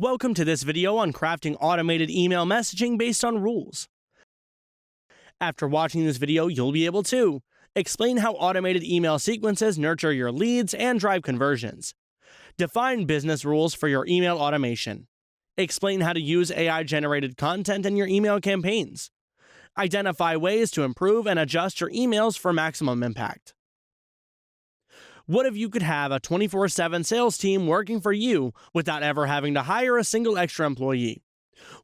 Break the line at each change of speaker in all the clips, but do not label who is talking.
Welcome to this video on crafting automated email messaging based on rules. After watching this video, you'll be able to explain how automated email sequences nurture your leads and drive conversions, define business rules for your email automation, explain how to use AI-generated content in your email campaigns, identify ways to improve and adjust your emails for maximum impact. What if you could have a 24/7 sales team working for you without ever having to hire a single extra employee?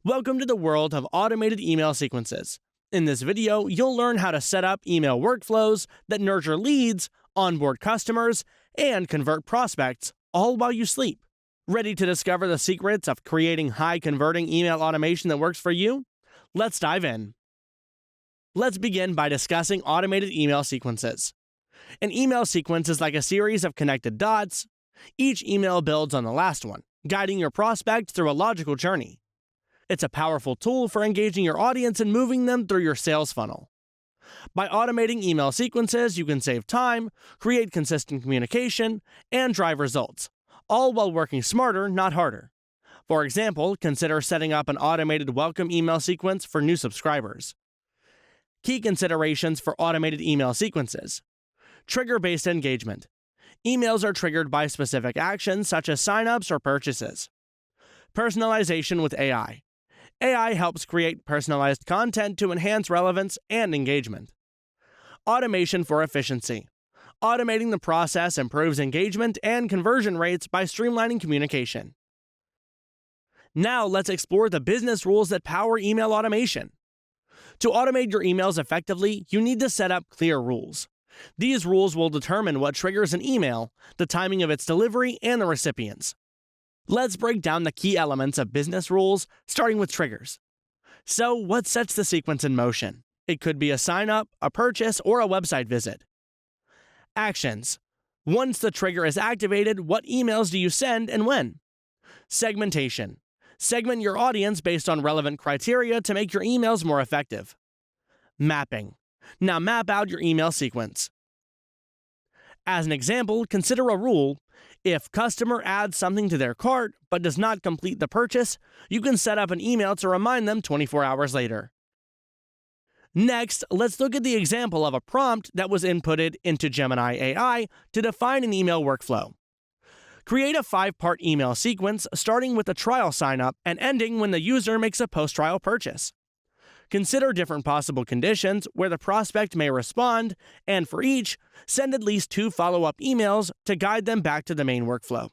Welcome to the world of automated email sequences. In this video, you'll learn how to set up email workflows that nurture leads, onboard customers, and convert prospects, all while you sleep. Ready to discover the secrets of creating high-converting email automation that works for you? Let's dive in. Let's begin by discussing automated email sequences. An email sequence is like a series of connected dots. Each email builds on the last one, guiding your prospect through a logical journey. It's a powerful tool for engaging your audience and moving them through your sales funnel. By automating email sequences, you can save time, create consistent communication, and drive results, all while working smarter, not harder. For example, consider setting up an automated welcome email sequence for new subscribers. Key considerations for automated email sequences. Trigger-based engagement. Emails are triggered by specific actions such as signups or purchases. Personalization with AI. AI helps create personalized content to enhance relevance and engagement. Automation for efficiency. Automating the process improves engagement and conversion rates by streamlining communication. Now let's explore the business rules that power email automation. To automate your emails effectively, you need to set up clear rules. These rules will determine what triggers an email, the timing of its delivery, and the recipients. Let's break down the key elements of business rules, starting with triggers. So, what sets the sequence in motion? It could be a sign-up, a purchase, or a website visit. Actions. Once the trigger is activated, what emails do you send and when? Segmentation. Segment your audience based on relevant criteria to make your emails more effective. Mapping. Now map out your email sequence. As an example, consider a rule. If customer adds something to their cart but does not complete the purchase, you can set up an email to remind them 24 hours later. Next, let's look at the example of a prompt that was inputted into Gemini AI to define an email workflow. Create a 5-part email sequence starting with a trial sign-up and ending when the user makes a post-trial purchase. Consider different possible conditions where the prospect may respond, and for each, send at least 2 follow-up emails to guide them back to the main workflow.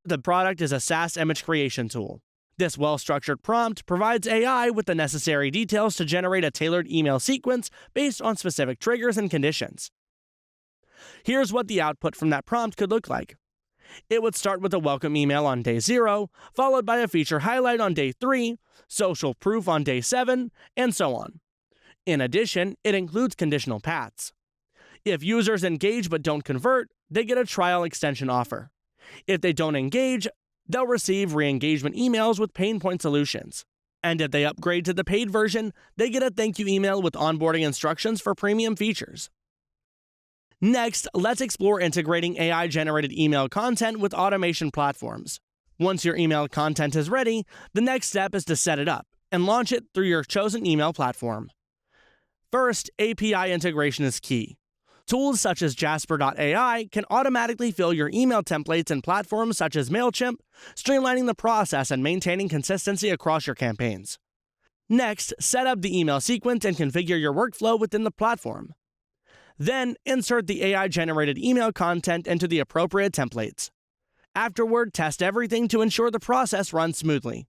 The product is a SaaS image creation tool. This well-structured prompt provides AI with the necessary details to generate a tailored email sequence based on specific triggers and conditions. Here's what the output from that prompt could look like. It would start with a welcome email on day 0, followed by a feature highlight on day 3, social proof on day 7, and so on. In addition, it includes conditional paths. If users engage but don't convert, they get a trial extension offer. If they don't engage, they'll receive re-engagement emails with pain point solutions. And if they upgrade to the paid version, they get a thank you email with onboarding instructions for premium features. Next, let's explore integrating AI-generated email content with automation platforms. Once your email content is ready, the next step is to set it up and launch it through your chosen email platform. First, API integration is key. Tools such as Jasper.ai can automatically fill your email templates in platforms such as MailChimp, streamlining the process and maintaining consistency across your campaigns. Next, set up the email sequence and configure your workflow within the platform. Then, insert the AI-generated email content into the appropriate templates. Afterward, test everything to ensure the process runs smoothly.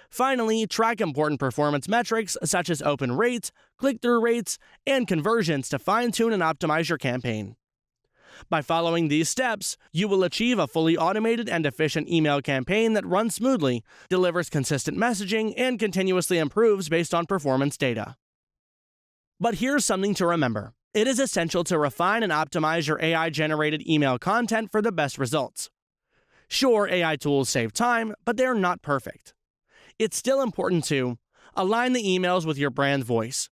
Finally, track important performance metrics such as open rates, click-through rates, and conversions to fine-tune and optimize your campaign. By following these steps, you will achieve a fully automated and efficient email campaign that runs smoothly, delivers consistent messaging, and continuously improves based on performance data. But here's something to remember. It is essential to refine and optimize your AI-generated email content for the best results. Sure, AI tools save time, but they're not perfect. It's still important to align the emails with your brand voice,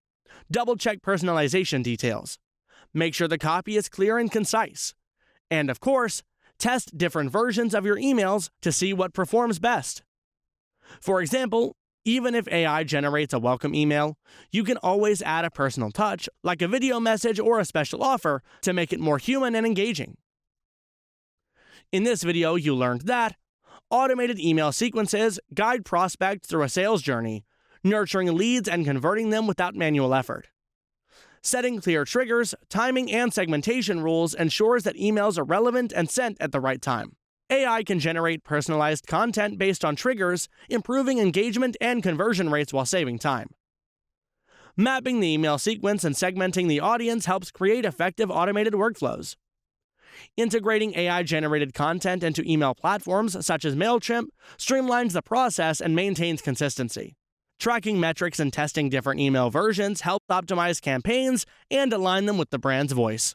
double-check personalization details, make sure the copy is clear and concise, and of course, test different versions of your emails to see what performs best. For example, even if AI generates a welcome email, you can always add a personal touch, like a video message or a special offer, to make it more human and engaging. In this video, you learned that automated email sequences guide prospects through a sales journey, nurturing leads and converting them without manual effort. Setting clear triggers, timing, and segmentation rules ensures that emails are relevant and sent at the right time. AI can generate personalized content based on triggers, improving engagement and conversion rates while saving time. Mapping the email sequence and segmenting the audience helps create effective automated workflows. Integrating AI-generated content into email platforms such as MailChimp streamlines the process and maintains consistency. Tracking metrics and testing different email versions helps optimize campaigns and align them with the brand's voice.